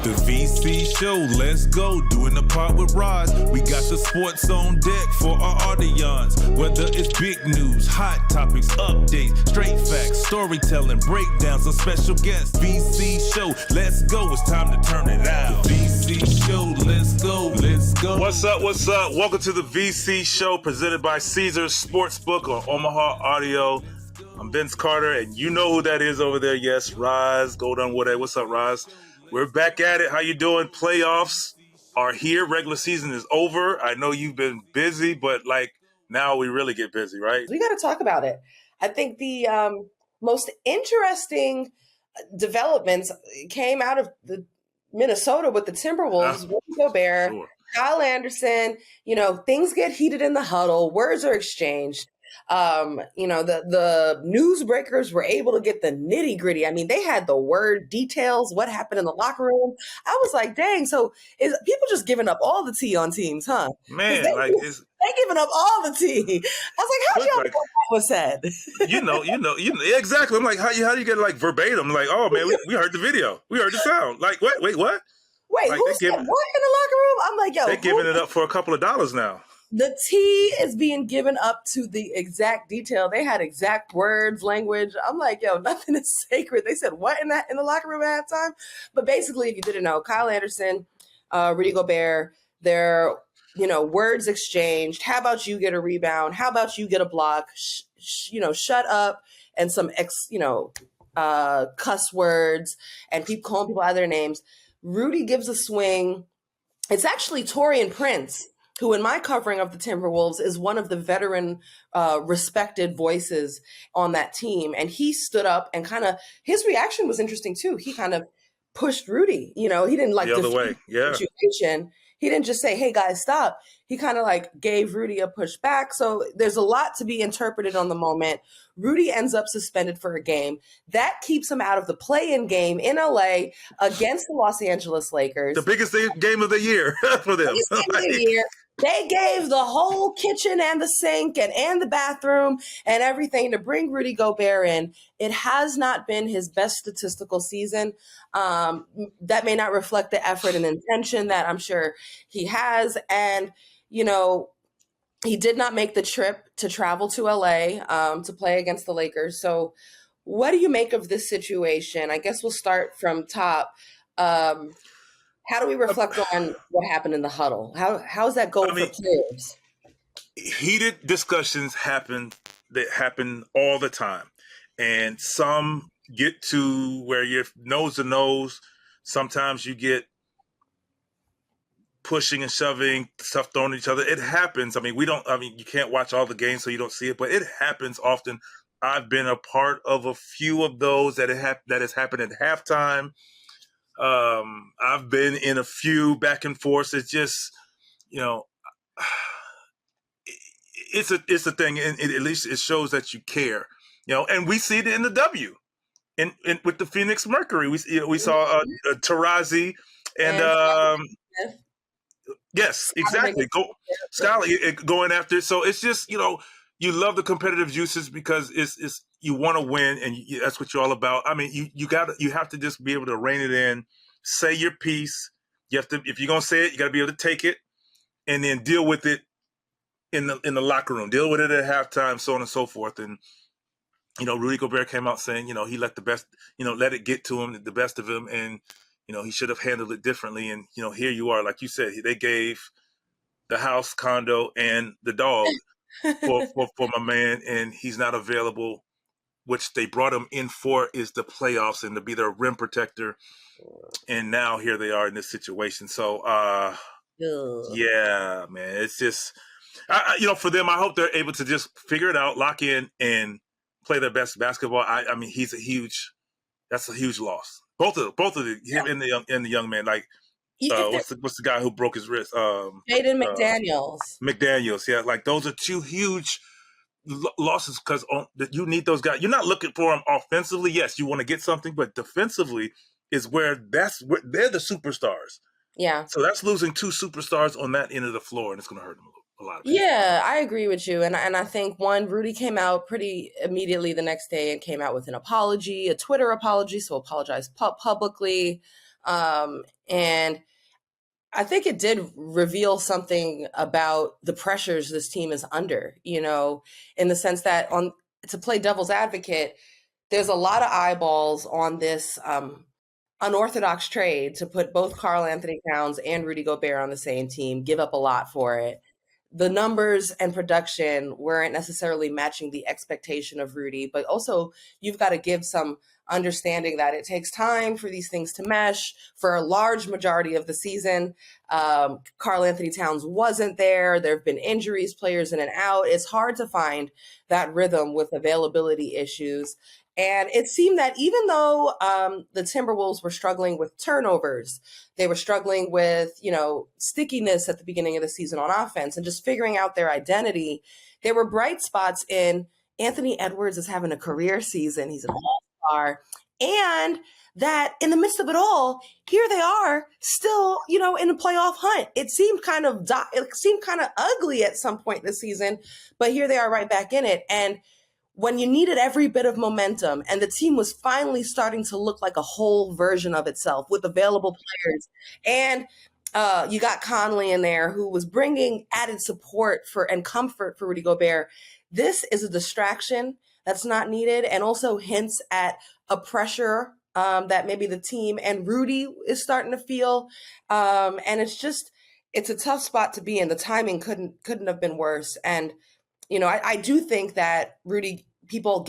The VC show, let's go, doing the part with Ros. We got the sports on deck for our audience. Whether it's big news, hot topics, updates, straight facts, storytelling, breakdowns, or special guests. VC show, let's go, it's time to turn it out. The VC show, let's go, let's go. What's up, what's up? Welcome to the VC show presented by Caesars Sportsbook on Omaha Audio. I'm Vince Carter, and you know who that is over there. Yes, Ros Gold-Onwude. What's up, Ros? We're back at it. How you doing? Playoffs are here. Regular season is over. I know you've been busy, but now we really get busy, right? We got to talk about it. I think the most interesting developments came out of Minnesota with the Timberwolves, Rudy Gobert, sure. Kyle Anderson. Things get heated in the huddle. Words are exchanged. The newsbreakers were able to get the nitty gritty. I mean, they had the word details, what happened in the locker room. I was like, dang, so is people just giving up all the tea on teams, huh? Man, they giving up all the tea. I was like, how y'all know what was said? You know, exactly. I'm like, how do you get it verbatim? Like, oh man, we heard the video. We heard the sound. Like, what? Wait, what? Wait, who said what in the locker room? I'm like, yo. They're giving it up for a couple of dollars now. The tea is being given up to the exact detail. They had exact words, language. I'm like, yo, nothing is sacred. They said what in the locker room at halftime? But basically, if you didn't know, Kyle Anderson, Rudy Gobert, their words exchanged. How about you get a rebound? How about you get a block? Shut up, and some cuss words, and people calling people out their names. Rudy gives a swing. It's actually Taurean Prince, who in my covering of the Timberwolves is one of the veteran respected voices on that team. And he stood up and his reaction was interesting too. He kind of pushed Rudy, he didn't the other way. Yeah. Situation. He didn't just say, hey guys, stop. He kind of gave Rudy a push back. So there's a lot to be interpreted on the moment. Rudy ends up suspended for a game. That keeps him out of the play-in game in LA against the Los Angeles Lakers. The biggest game of the year for them. They gave the whole kitchen and the sink and the bathroom and everything to bring Rudy Gobert in. It has not been his best statistical season. That may not reflect the effort and intention that I'm sure he has. And, he did not make the trip to travel to LA to play against the Lakers. So what do you make of this situation? I guess we'll start from top. How do we reflect on what happened in the huddle? How's that going for players? Heated discussions happen all the time. And some get to where you're nose to nose. Sometimes you get pushing and shoving, stuff thrown at each other. It happens. You can't watch all the games so you don't see it, but it happens often. I've been a part of a few of those that has happened at halftime. I've been in a few back and forth. It's just, it's a thing, and at least it shows that you care, and we see it in the W, and with the Phoenix Mercury, we saw Tarazi and yes, exactly. Skylar going after it. So it's just, you love the competitive juices because it's you want to win, and that's what you're all about. You have to just be able to rein it in, say your piece. You have to, if you're gonna say it, you got to be able to take it, and then deal with it in the locker room. Deal with it at halftime, so on and so forth. And Rudy Gobert came out saying, he let the best, let it get to him, the best of him, and he should have handled it differently. And here you are, like you said, they gave the house, condo, and the dog for my man, and he's not available. Which they brought him in for is the playoffs and to be their rim protector. And now here they are in this situation. So, yeah, man, it's just, for them, I hope they're able to just figure it out, lock in, and play their best basketball. That's a huge loss. Both of them, him and the young man. What's the guy who broke his wrist? Jaden McDaniels. McDaniels, yeah. Those are two huge losses because you need those guys. You're not looking for them offensively. Yes, you want to get something, but defensively is where they're the superstars. Yeah. So that's losing two superstars on that end of the floor, and it's going to hurt them a lot. Yeah, I agree with you. And I think, Rudy came out pretty immediately the next day and came out with an apology, a Twitter apology, so apologized publicly. And I think it did reveal something about the pressures this team is under, in the sense that to play devil's advocate, there's a lot of eyeballs on this unorthodox trade to put both Karl Anthony Towns and Rudy Gobert on the same team, give up a lot for it. The numbers and production weren't necessarily matching the expectation of Rudy, but also you've got to give some understanding that it takes time for these things to mesh. For a large majority of the season, Karl Anthony Towns wasn't there. There have been injuries, players in and out. It's hard to find that rhythm with availability issues. And it seemed that even though the Timberwolves were struggling with turnovers, they were struggling with, stickiness at the beginning of the season on offense and just figuring out their identity, there were bright spots in Anthony Edwards is having a career season. He's an all-star. And that in the midst of it all, here they are still, in a playoff hunt. It seemed kind of ugly at some point this season, but here they are right back in it. And when you needed every bit of momentum and the team was finally starting to look like a whole version of itself with available players, and you got Conley in there who was bringing added support and comfort for Rudy Gobert, this is a distraction that's not needed and also hints at a pressure that maybe the team and Rudy is starting to feel. And it's a tough spot to be in. The timing couldn't have been worse. And I do think that people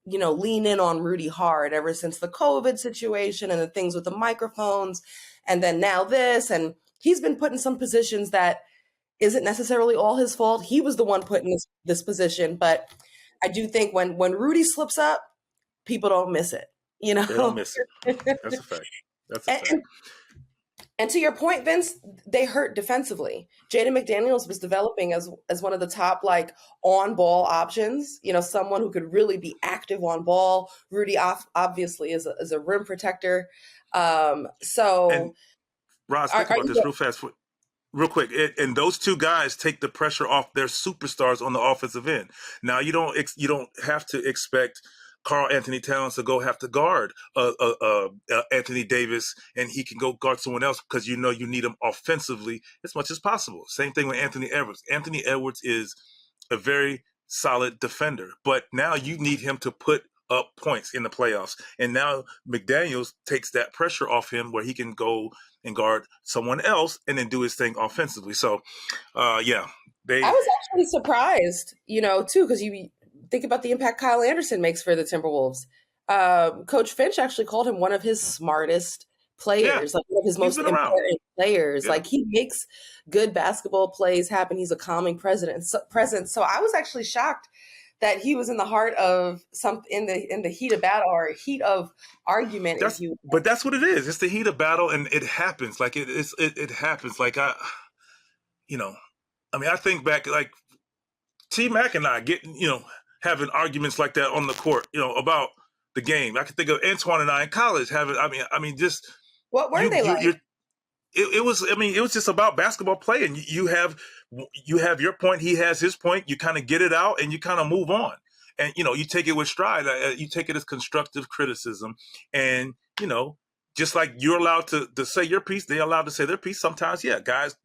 lean in on Rudy hard ever since the COVID situation and the things with the microphones. And then now this, and he's been put in some positions that isn't necessarily all his fault. He was the one put in this position. But I do think when Rudy slips up, people don't miss it. They don't miss it. That's a fact. That's a fact. And to your point, Vince, they hurt defensively. Jaden McDaniels was developing as one of the top on-ball options. Someone who could really be active on ball. Rudy obviously is a rim protector. And Roz, think about this real fast, real quick. And those two guys take the pressure off their superstars on the offensive end. Now you don't have to expect Karl Anthony Towns to go have to guard Anthony Davis, and he can go guard someone else because you need him offensively as much as possible. Same thing with Anthony Edwards. Anthony Edwards is a very solid defender, but now you need him to put up points in the playoffs. And now McDaniels takes that pressure off him where he can go and guard someone else and then do his thing offensively. So, I was actually surprised, too, because you think about the impact Kyle Anderson makes for the Timberwolves. Coach Finch actually called him one of his smartest players, one of his most important players. Yeah. He makes good basketball plays happen. He's a calming presence. So I was actually shocked that he was in the heart of in the heat of battle or heat of argument. But that's what it is. It's the heat of battle, and it happens. It happens. I think back T-Mac and I having arguments like that on the court, about the game. I can think of Antawn and I in college having. What were they like? It was just about basketball play, and you have your point, he has his point. You kind of get it out, and you kind of move on, and you take it with stride. You take it as constructive criticism, and just like you're allowed to say your piece, they're allowed to say their piece. Sometimes, guys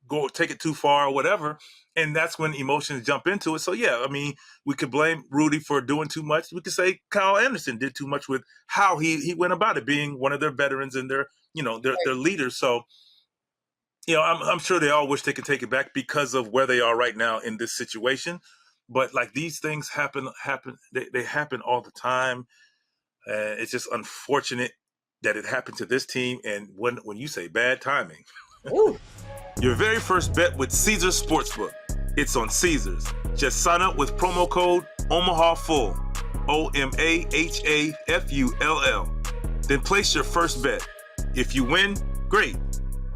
go take it too far or whatever. And that's when emotions jump into it. So, we could blame Rudy for doing too much. We could say Kyle Anderson did too much with how he went about it, being one of their veterans and their leaders. So, I'm sure they all wish they could take it back because of where they are right now in this situation. But these things happen. They happen all the time. It's just unfortunate that it happened to this team. And when you say bad timing, your very first bet with Caesars Sportsbook. It's on Caesars. Just sign up with promo code OMAHAFULL, OMAHAFULL. Then place your first bet. If you win, great.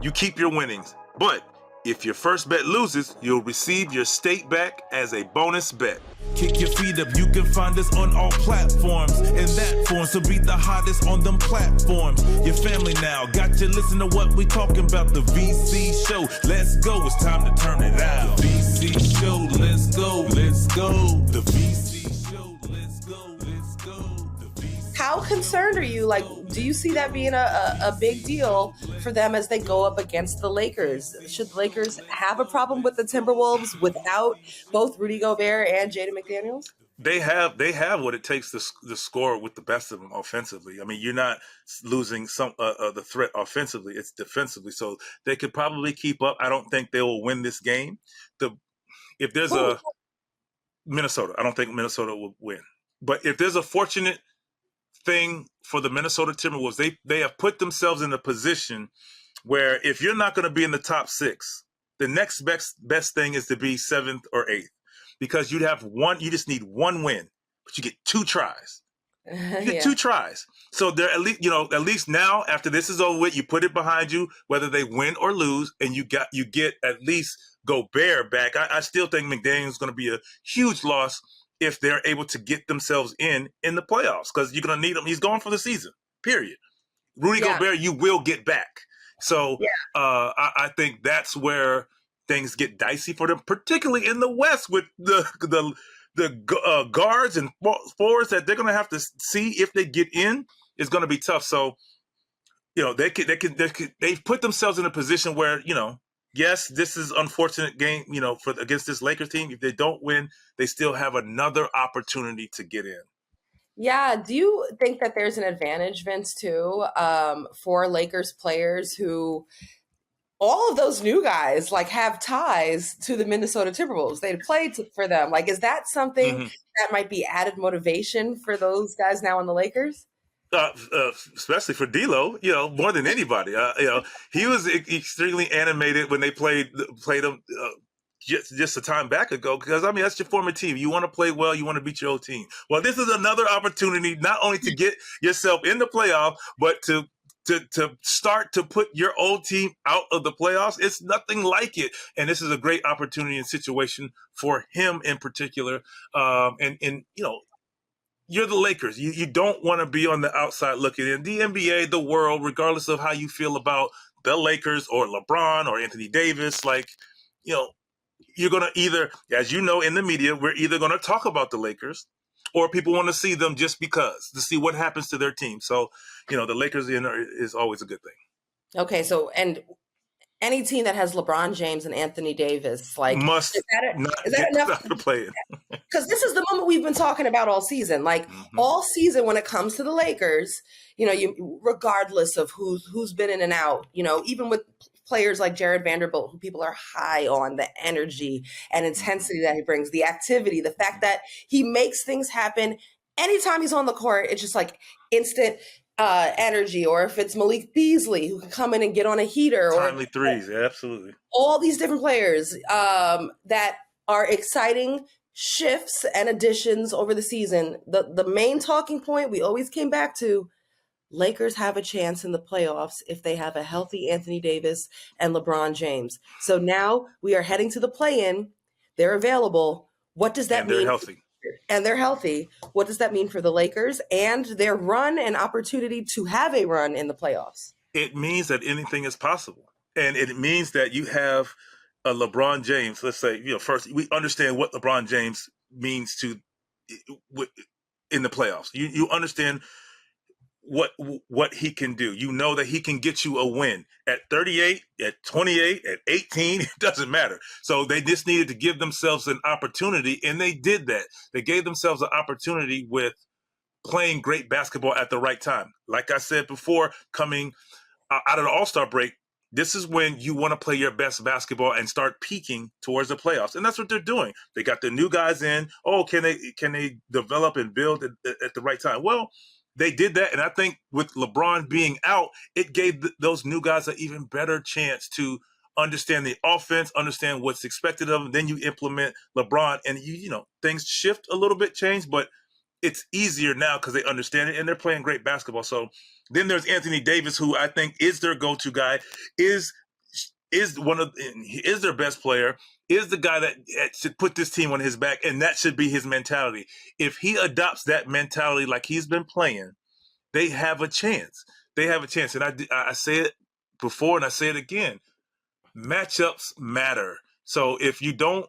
You keep your winnings. But if your first bet loses, you'll receive your stake back as a bonus bet. Kick your feet up, you can find us on all platforms. In that form, so be the hottest on them platforms. Your family now, got to listen to what we talking about. The VC show, let's go, it's time to turn it out. The VC show, let's go, let's go. The VC show, let's go, let's go. The VC How concerned are you? do you see that being a big deal for them as they go up against the Lakers? Should the Lakers have a problem with the Timberwolves without both Rudy Gobert and Jaden McDaniels? They have what it takes to score with the best of them offensively. I mean, you're not losing the threat offensively; it's defensively. So they could probably keep up. I don't think they will win this game. If there's a Minnesota, I don't think Minnesota will win. But if there's a fortunate thing for the Minnesota Timberwolves, they have put themselves in a position where if you're not going to be in the top 6, the next best thing is to be 7th or 8th. Because you just need one win, but you get 2 tries. You get 2 tries. So they're at least now after this is over with, you put it behind you, whether they win or lose, and you get at least Gobert back. I still think McDaniels is going to be a huge loss if they're able to get themselves in the playoffs, because you're going to need him. He's gone for the season, period. Rudy Gobert, you will get back. So I think that's where things get dicey for them, particularly in the West with the guards and forwards that they're going to have to see if they get in is going to be tough. So, they've put themselves in a position where, yes, this is unfortunate game, against this Lakers team. If they don't win, they still have another opportunity to get in. Yeah. Do you think that there's an advantage, Vince, too, for Lakers players who all of those new guys have ties to the Minnesota Timberwolves? They played for them. Is that something that might be added motivation for those guys now in the Lakers? Especially for D'Lo, more than anybody. He was extremely animated when they played him just a time back ago, because that's your former team. You want to play well, you want to beat your old team. Well, this is another opportunity not only to get yourself in the playoff, but to start to put your old team out of the playoffs. It's nothing like it. And this is a great opportunity and situation for him in particular. You're the Lakers. You don't want to be on the outside looking in. The NBA, the world, regardless of how you feel about the Lakers or LeBron or Anthony Davis, you're going to either, as you know, in the media, we're either going to talk about the Lakers or people want to see them just because, to see what happens to their team. So, the Lakers is always a good thing. Okay, so, and any team that has LeBron James and Anthony Davis, must is that enough to play it? Because this is the moment we've been talking about all season. All season when it comes to the Lakers, regardless of who's been in and out, even with players like Jared Vanderbilt, who people are high on, the energy and intensity that he brings, the activity, the fact that he makes things happen. Anytime he's on the court, it's just instant energy. Or if it's Malik Beasley, who can come in and get on a heater. Timely threes, absolutely. All these different players that are exciting shifts and additions over the season. The main talking point we always came back to, Lakers have a chance in the playoffs if they have a healthy Anthony Davis and LeBron James. So now we are heading to the play-in. They're available. What does that mean? They're healthy. And they're healthy. What does that mean for the Lakers and their run and opportunity to have a run in the playoffs? It means that anything is possible. And it means that you have a LeBron James. Let's say, first we understand what LeBron James means in the playoffs. You understand what he can do. You know that he can get you a win at 38, at 28, at 18. It doesn't matter. So they just needed to give themselves an opportunity, and they did that. They gave themselves an opportunity with playing great basketball at the right time. Like I said before, coming out of the All-Star break, this is when you want to play your best basketball and start peaking towards the playoffs. And that's what they're doing. They got the new guys in. Oh, can they develop and build at the right time? Well, they did that, and I think with LeBron being out, it gave those new guys an even better chance to understand the offense, understand what's expected of them. Then you implement LeBron, and things shift a little bit, change, but it's easier now because they understand it, and they're playing great basketball. So then there's Anthony Davis, who I think is their go-to guy, is their best player, is the guy that should put this team on his back, and that should be his mentality. If he adopts that mentality like he's been playing, they have a chance. They have a chance. And I say it before and I say it again. Matchups matter. So if you don't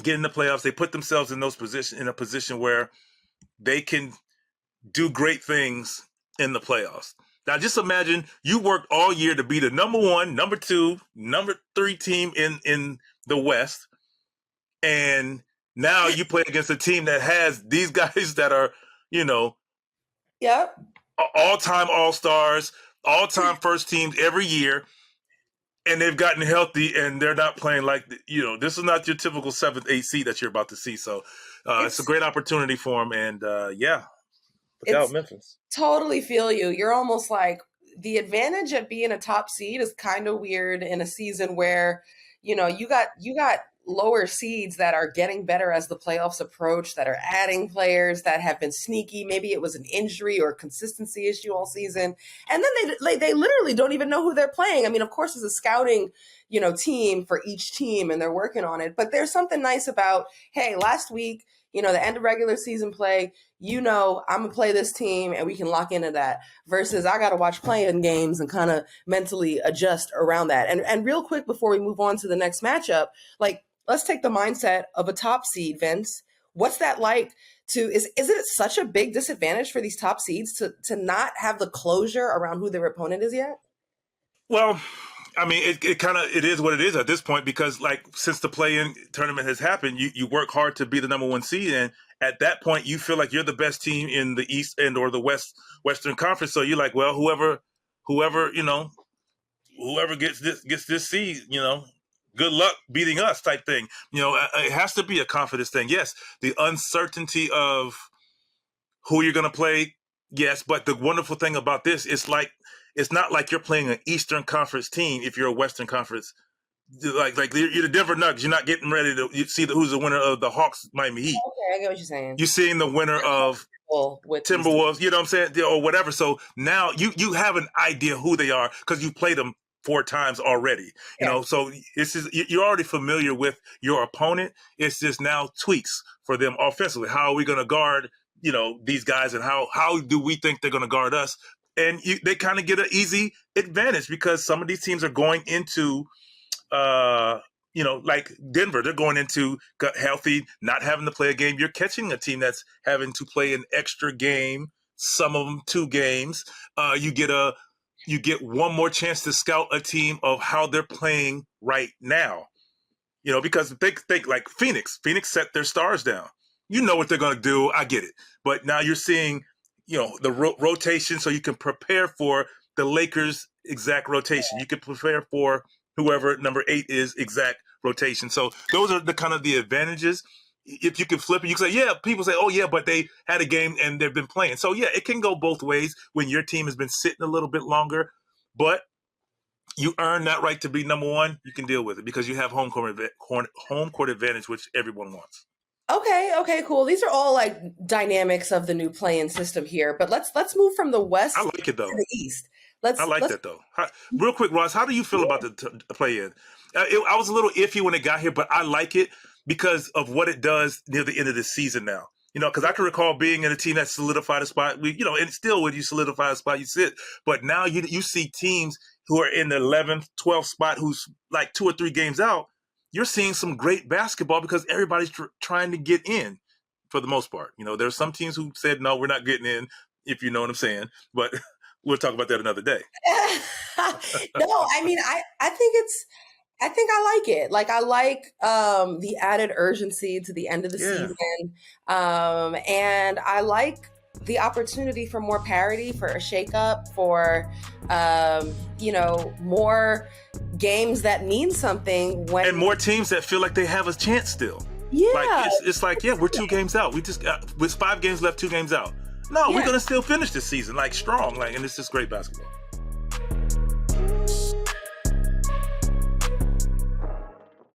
get in the playoffs, they put themselves in a position where they can do great things in the playoffs. Now, just imagine you worked all year to be the number 1, number 2, number 3 team in the West, and now you play against a team that has these guys that are, Yep. all-time all-stars, all-time first teams every year, and they've gotten healthy, and they're not playing like, this is not your typical 7th, 8th seed that you're about to see. So it's a great opportunity for them, and look out, Memphis. Totally feel you. You're almost like, the advantage at being a top seed is kind of weird in a season where, you got lower seeds that are getting better as the playoffs approach, that are adding players that have been sneaky. Maybe it was an injury or consistency issue all season. And then they literally don't even know who they're playing. I mean, of course, it's a scouting, team for each team, and they're working on it. But there's something nice about, hey, last week, the end of regular season play, I'm going to play this team and we can lock into that, versus I got to watch playing games and kind of mentally adjust around that. And real quick, before we move on to the next matchup, let's take the mindset of a top seed, Vince. What's that like is it such a big disadvantage for these top seeds to not have the closure around who their opponent is yet? Well, I mean, it is what it is at this point, because since the play-in tournament has happened, you work hard to be the number 1 seed, and at that point you feel like you're the best team in the East and or the Western Conference. So you're like, well, whoever gets this seed, good luck beating us, type thing. It has to be a confidence thing. Yes, the uncertainty of who you're going to play. Yes, but the wonderful thing about this is it's not like you're playing an Eastern Conference team if you're a Western Conference. Like you're the Denver Nuggets. You're not getting ready to see who's the winner of the Hawks Miami Heat. Okay, I get what you're saying. You're seeing the winner of Timberwolves, you know what I'm saying, or whatever. So now you have an idea who they are because you played them 4 times already. So you're already familiar with your opponent. It's just now tweaks for them offensively. How are we going to guard these guys, and how do we think they're going to guard us? And they kind of get an easy advantage because some of these teams are going into, like Denver, they're going into healthy, not having to play a game. You're catching a team that's having to play an extra game, some of them 2 games. You get one more chance to scout a team of how they're playing right now. Because think like Phoenix set their stars down. You know what they're going to do. I get it. But now you're seeing, the rotation, so you can prepare for the Lakers' exact rotation. You can prepare for whoever number 8 is exact rotation. So those are the kind of the advantages. If you can flip it, you can say, yeah, people say, oh, yeah, but they had a game and they've been playing. So, yeah, it can go both ways when your team has been sitting a little bit longer. But you earn that right to be number 1. You can deal with it because you have home court advantage, which everyone wants. Okay, cool. These are all dynamics of the new play-in system here. But let's move from the West I like it, though. to the East. I like that, though. Real quick, Ross, how do you feel about the play-in? I was a little iffy when it got here, but I like it because of what it does near the end of the season now. Because I can recall being in a team that solidified a spot. And still when you solidify a spot, you sit. But now you see teams who are in the 11th, 12th spot who's 2 or 3 games out. You're seeing some great basketball because everybody's trying to get in for the most part. There's some teams who said, no, we're not getting in, if you know what I'm saying. But we'll talk about that another day. No, I mean, I think I like it. I like the added urgency to the end of the season. And I like the opportunity for more parity, for a shakeup, for, more games that mean something. And more teams that feel like they have a chance still. Yeah. It's we're 2 games out. We just with 5 games left, 2 games out. No, we're going to still finish this season strong. And it's just great basketball.